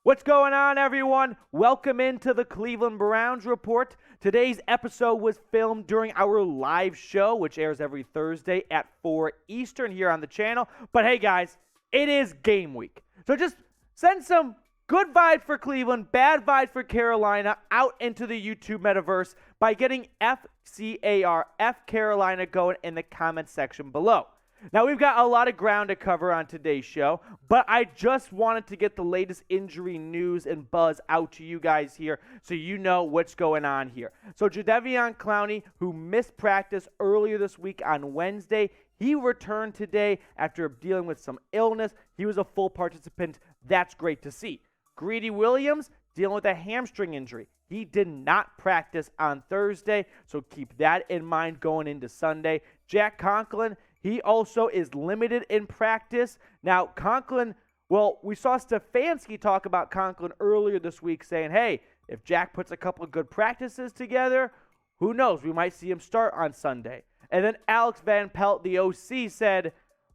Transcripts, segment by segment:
What's going on, everyone? Welcome into the Cleveland Browns Report. Today's episode was filmed during our live show, which airs every Thursday at 4 Eastern here on the channel. But hey, guys, it is game week. So just send some good vibes for Cleveland, bad vibes for Carolina out into the YouTube metaverse by getting FCAR, F Carolina, going in the comment section below. Now, we've got a lot of ground to cover on today's show, but I just wanted to get the latest injury news and buzz out to you guys here so you know what's going on here. So Jadeveon Clowney, who missed practice earlier this week on Wednesday, he returned today after dealing with some illness. He was a full participant. That's great to see. Greedy Williams, dealing with a hamstring injury. He did not practice on Thursday, so keep that in mind going into Sunday. Jack Conklin, he also is limited in practice. Now, Conklin, well, we saw Stefanski talk about Conklin earlier this week saying, hey, if Jack puts a couple of good practices together, who knows? We might see him start on Sunday. And then Alex Van Pelt, the OC, said,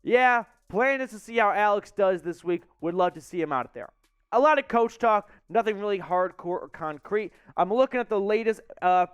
yeah, plan is to see how Alex does this week. Would love to see him out there. A lot of coach talk, nothing really hardcore or concrete. I'm looking at the latest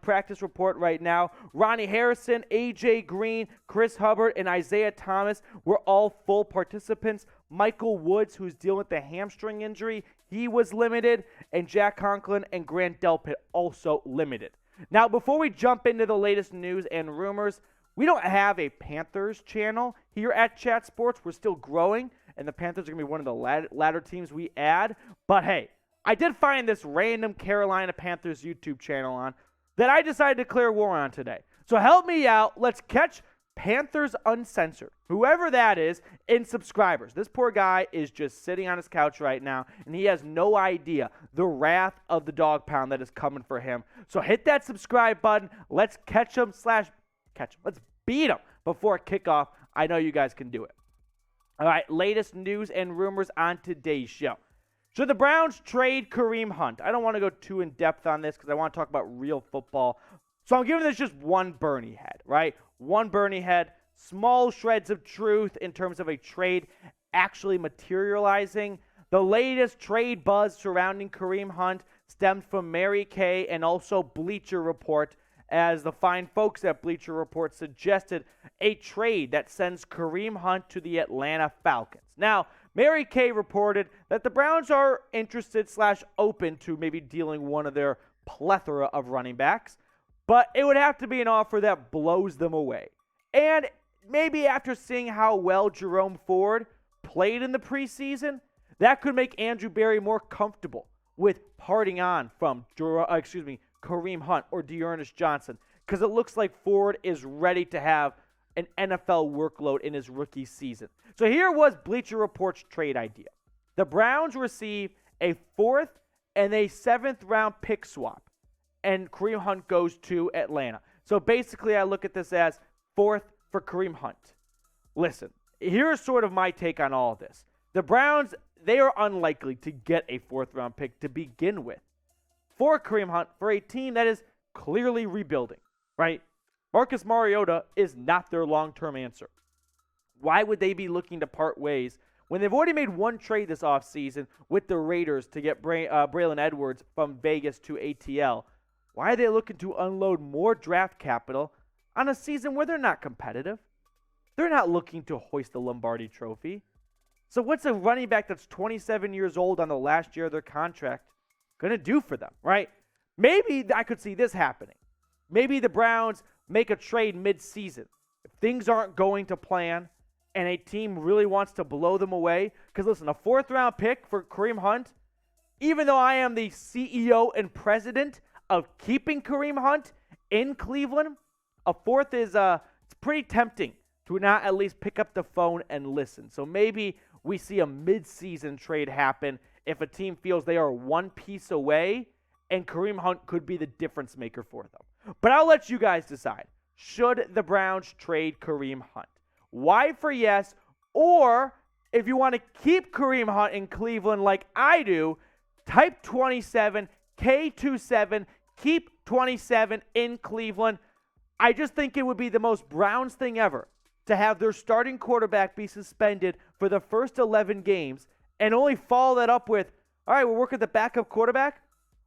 practice report right now. Ronnie Harrison, A.J. Green, Chris Hubbard, and Isaiah Thomas were all full participants. Michael Woods, who's dealing with the hamstring injury, he was limited. And Jack Conklin and Grant Delpit also limited. Now, before we jump into the latest news and rumors, we don't have a Panthers channel here at Chat Sports. We're still growing, and the Panthers are going to be one of the latter teams we add. But hey, I did find this random Carolina Panthers YouTube channel on that I decided to declare war on today. So help me out. Let's catch Panthers Uncensored, whoever that is, in subscribers. This poor guy is just sitting on his couch right now, and he has no idea the wrath of the dog pound that is coming for him. So hit that subscribe button. Let's catch him. Let's beat him before kickoff. I know you guys can do it. All right, latest news and rumors on today's show. Should the Browns trade Kareem Hunt? I don't want to go too in-depth on this because I want to talk about real football. So I'm giving this just one Bernie head, right? One Bernie head, small shreds of truth in terms of a trade actually materializing. The latest trade buzz surrounding Kareem Hunt stemmed from Mary Kay and also Bleacher Report, as the fine folks at Bleacher Report suggested a trade that sends Kareem Hunt to the Atlanta Falcons. Now, Mary Kay reported that the Browns are interested / open to maybe dealing one of their plethora of running backs, but it would have to be an offer that blows them away. And maybe after seeing how well Jerome Ford played in the preseason, that could make Andrew Berry more comfortable with parting on from Kareem Hunt or Dearness Johnson, because it looks like Ford is ready to have an NFL workload in his rookie season. So here was Bleacher Report's trade idea. The Browns receive a 4th and a 7th round pick swap, and Kareem Hunt goes to Atlanta. So basically I look at this as 4th for Kareem Hunt. Listen, here's sort of my take on all of this. The Browns, they are unlikely to get a 4th round pick to begin with for Kareem Hunt, for a team that is clearly rebuilding, right? Marcus Mariota is not their long-term answer. Why would they be looking to part ways when they've already made one trade this offseason with the Raiders to get Braylon Edwards from Vegas to ATL? Why are they looking to unload more draft capital on a season where they're not competitive? They're not looking to hoist the Lombardi Trophy. So what's a running back that's 27 years old on the last year of their contract going to do for them, right? Maybe I could see this happening. Maybe the Browns make a trade mid-season. If things aren't going to plan and a team really wants to blow them away, because listen, a 4th round pick for Kareem Hunt, even though I am the CEO and president of keeping Kareem Hunt in Cleveland, a 4th is it's pretty tempting to not at least pick up the phone and listen. So maybe we see a mid-season trade happen if a team feels they are one piece away, and Kareem Hunt could be the difference maker for them. But I'll let you guys decide. Should the Browns trade Kareem Hunt? Y for yes, or if you want to keep Kareem Hunt in Cleveland like I do, type 27, K27, keep 27 in Cleveland. I just think it would be the most Browns thing ever to have their starting quarterback be suspended for the first 11 games and only follow that up with, All right, we're working the backup quarterback.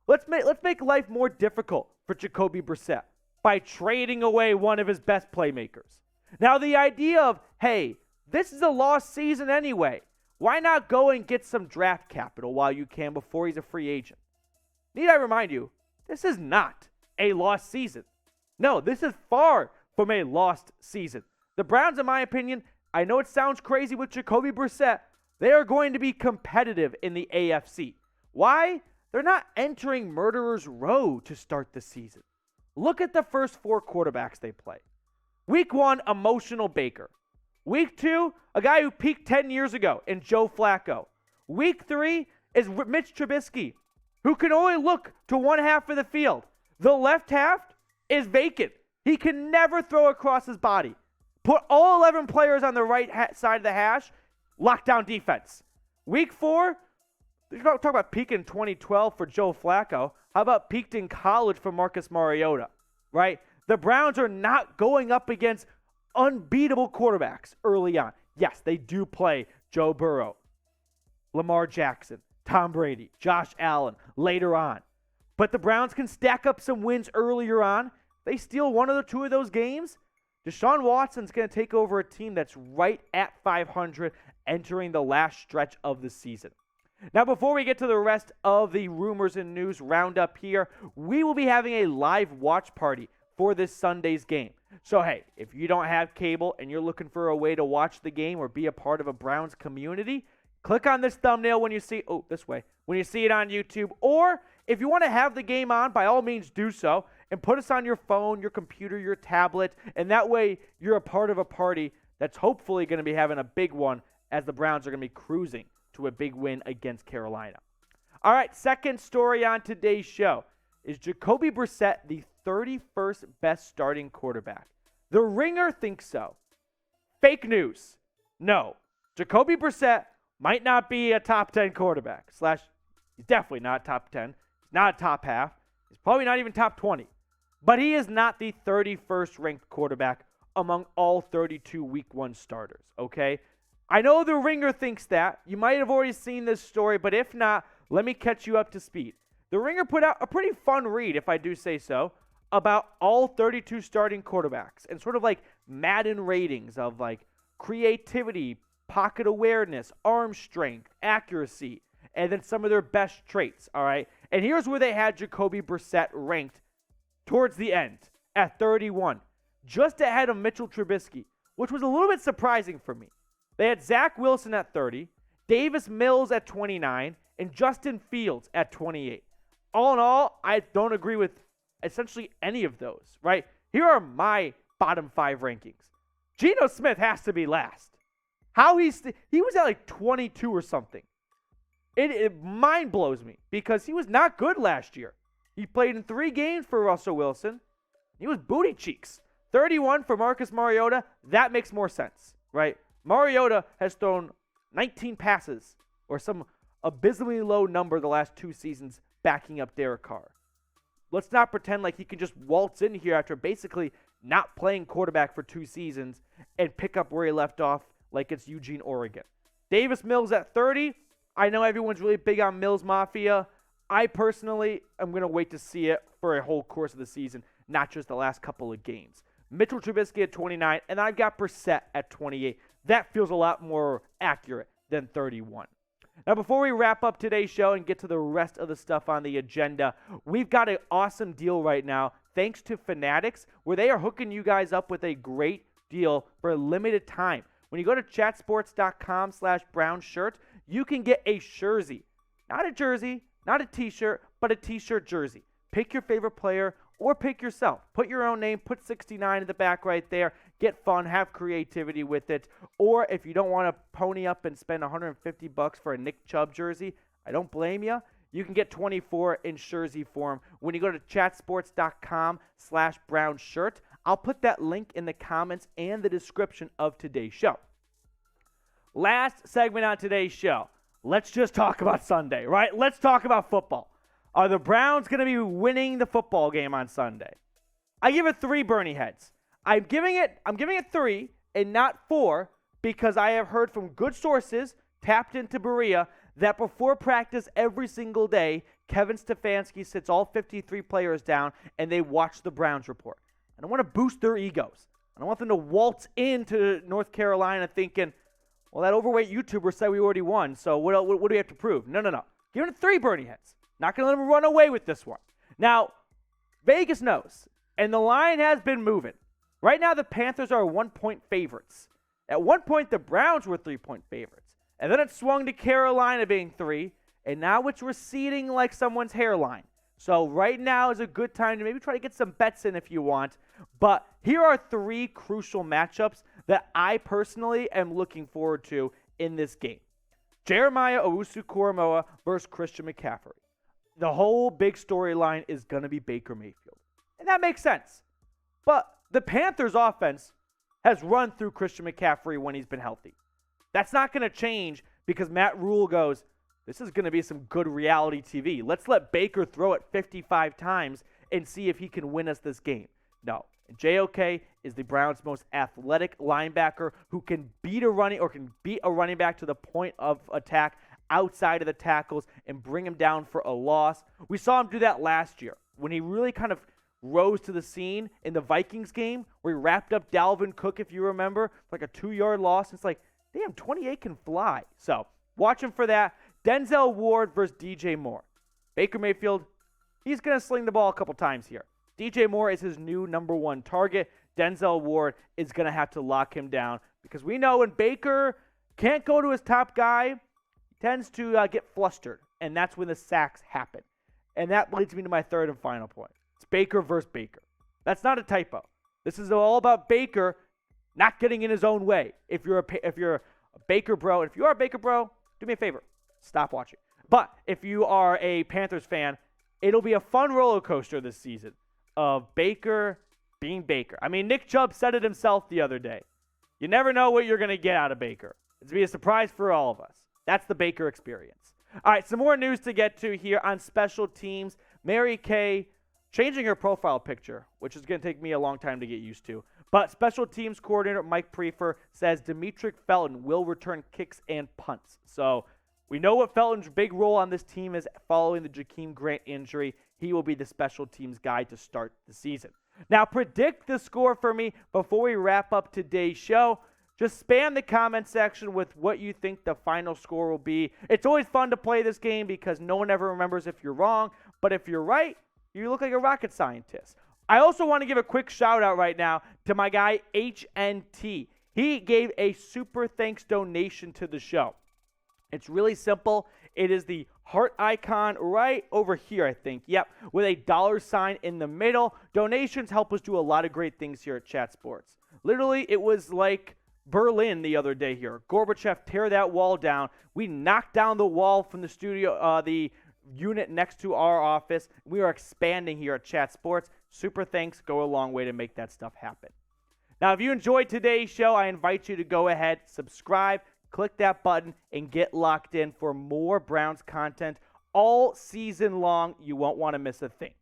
Let's make life more difficult for Jacoby Brissett by trading away one of his best playmakers. Now, the idea of, hey, this is a lost season anyway. Why not go and get some draft capital while you can before he's a free agent? Need I remind you, this is not a lost season. No, this is far from a lost season. The Browns, in my opinion, I know it sounds crazy with Jacoby Brissett, they are going to be competitive in the AFC. Why? They're not entering murderer's row to start the season. Look at the first 4 quarterbacks they play. Week 1, emotional Baker. Week 2, a guy who peaked 10 years ago in Joe Flacco. Week 3 is Mitch Trubisky, who can only look to one half of the field. The left half is vacant. He can never throw across his body. Put all 11 players on the right side of the hash, lockdown defense. Week 4, talk about peak in 2012 for Joe Flacco. How about peaked in college for Marcus Mariota, right? The Browns are not going up against unbeatable quarterbacks early on. Yes, they do play Joe Burrow, Lamar Jackson, Tom Brady, Josh Allen later on. But the Browns can stack up some wins earlier on. They steal one of the 2 of those games. Deshaun Watson's going to take over a team that's right at 500 entering the last stretch of the season. Now, before we get to the rest of the rumors and news roundup here, we will be having a live watch party for this Sunday's game. So, hey, if you don't have cable and you're looking for a way to watch the game or be a part of a Browns community, click on this thumbnail when you see, when you see it on YouTube. Or if you want to have the game on, by all means do so and put us on your phone, your computer, your tablet, and that way you're a part of a party that's hopefully going to be having a big one as the Browns are going to be cruising to a big win against Carolina. All right, second story on today's show. Is Jacoby Brissett the 31st best starting quarterback? The Ringer thinks so. Fake news. No. Jacoby Brissett might not be a top 10 quarterback. He's definitely not top 10. He's not a top half. He's probably not even top 20. But he is not the 31st ranked quarterback among all 32 week 1 starters, okay? I know the Ringer thinks that. You might have already seen this story, but if not, let me catch you up to speed. The Ringer put out a pretty fun read, if I do say so, about all 32 starting quarterbacks and sort of like Madden ratings of like creativity, pocket awareness, arm strength, accuracy, and then some of their best traits, all right? And here's where they had Jacoby Brissett ranked towards the end at 31, just ahead of Mitchell Trubisky, which was a little bit surprising for me. They had Zach Wilson at 30, Davis Mills at 29, and Justin Fields at 28. All in all, I don't agree with essentially any of those, right? Here are my bottom 5 rankings. Geno Smith has to be last. He was at like 22 or something. It mind blows me because he was not good last year. He played in 3 games for Russell Wilson. He was booty cheeks. 31 for Marcus Mariota. That makes more sense, right? Mariota has thrown 19 passes or some abysmally low number the last 2 seasons backing up Derek Carr. Let's not pretend like he can just waltz in here after basically not playing quarterback for 2 seasons and pick up where he left off like it's Eugene, Oregon. Davis Mills at 30. I know everyone's really big on Mills Mafia. I personally am going to wait to see it for a whole course of the season, not just the last couple of games. Mitchell Trubisky at 29, and I've got Brissett at 28. That feels a lot more accurate than 31. Now, before we wrap up today's show and get to the rest of the stuff on the agenda, we've got an awesome deal right now, thanks to Fanatics, where they are hooking you guys up with a great deal for a limited time. When you go to chatsports.com/Brown shirt, you can get a jersey. Not a jersey, not a t-shirt, but a t-shirt jersey. Pick your favorite player or pick yourself. Put your own name, put 69 in the back right there. Get fun, have creativity with it. Or if you don't want to pony up and spend $150 for a Nick Chubb jersey, I don't blame you. You can get 24 in jersey form when you go to chatsports.com/Brown shirt. I'll put that link in the comments and the description of today's show. Last segment on today's show. Let's just talk about Sunday, right? Let's talk about football. Are the Browns going to be winning the football game on Sunday? I give it 3 Bernie heads. I'm giving it 3 and not 4 because I have heard from good sources tapped into Berea that before practice every single day, Kevin Stefanski sits all 53 players down and they watch the Browns report. I don't want to boost their egos. I don't want them to waltz into North Carolina thinking, well, that overweight YouTuber said we already won, so what do we have to prove? No. Give it 3 Bernie heads. Not going to let them run away with this one. Now, Vegas knows, and the line has been moving. Right now, the Panthers are 1-point favorites. At one point, the Browns were 3-point favorites. And then it swung to Carolina being 3, and now it's receding like someone's hairline. So right now is a good time to maybe try to get some bets in if you want. But here are 3 crucial matchups that I personally am looking forward to in this game. Jeremiah Owusu-Koramoah versus Christian McCaffrey. The whole big storyline is going to be Baker Mayfield. And that makes sense. But the Panthers offense has run through Christian McCaffrey when he's been healthy. That's not going to change because Matt Rule goes, this is going to be some good reality TV. Let's let Baker throw it 55 times and see if he can win us this game. No. JOK is the Browns' most athletic linebacker who can beat a running back to the point of attack outside of the tackles and bring him down for a loss. We saw him do that last year when he really kind of rose to the scene in the Vikings game where he wrapped up Dalvin Cook, if you remember, like a 2-yard loss. It's like, damn, 28 can fly. So watch him for that. Denzel Ward versus DJ Moore. Baker Mayfield, he's going to sling the ball a couple times here. DJ Moore is his new number 1 target. Denzel Ward is going to have to lock him down because we know when Baker can't go to his top guy, he tends to get flustered, and that's when the sacks happen. And that leads me to my third and final point. It's Baker versus Baker. That's not a typo. This is all about Baker not getting in his own way. If you're a Baker bro, and if you are a Baker bro, do me a favor. Stop watching. But if you are a Panthers fan, it'll be a fun roller coaster this season of Baker being Baker. I mean, Nick Chubb said it himself the other day. You never know what you're going to get out of Baker. It's going to be a surprise for all of us. That's the Baker experience. All right, some more news to get to here on special teams. Mary Kay changing her profile picture, which is going to take me a long time to get used to. But special teams coordinator Mike Prefer says Demetric Felton will return kicks and punts. So we know what Felton's big role on this team is following the Jakeem Grant injury. He will be the special teams guy to start the season. Now, predict the score for me before we wrap up today's show. Just spam the comment section with what you think the final score will be. It's always fun to play this game because no one ever remembers if you're wrong. But if you're right, you look like a rocket scientist. I also want to give a quick shout out right now to my guy HNT. He gave a super thanks donation to the show. It's really simple. It is the heart icon right over here, I think. Yep, with a $sign in the middle. Donations help us do a lot of great things here at Chat Sports. Literally, it was like Berlin the other day here. Gorbachev tear that wall down. We knocked down the wall from the studio, the unit next to our office. We are expanding here at Chat Sports. Super thanks go a long way to make that stuff happen. Now, if you enjoyed today's show, I invite you to go ahead, subscribe, click that button, and get locked in for more Browns content all season long. You won't want to miss a thing.